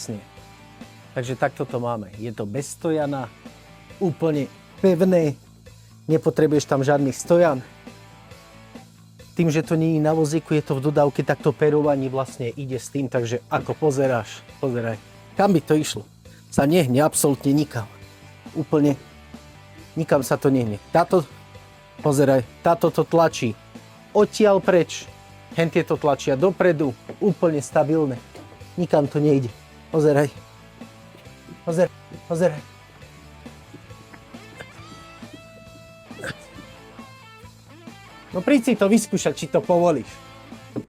Presne. Takže takto to máme. Je to bez stojana, úplne pevné, nepotrebuješ tam žiadny stojan. Tým, že to nie je na vozíku, je to v dodávke, tak to perovanie vlastne ide s tým, takže ako pozeráš, pozeraj. Kam by to išlo? Sa nehne absolútne nikam. Úplne nikam sa to nehne. Táto, pozeraj, táto to tlačí odtiaľ preč. Hentie to tlačia dopredu, úplne stabilné. Nikam to nejde. Pozeraj. Pozeraj. No príď si to vyskúšať, či to povolíš.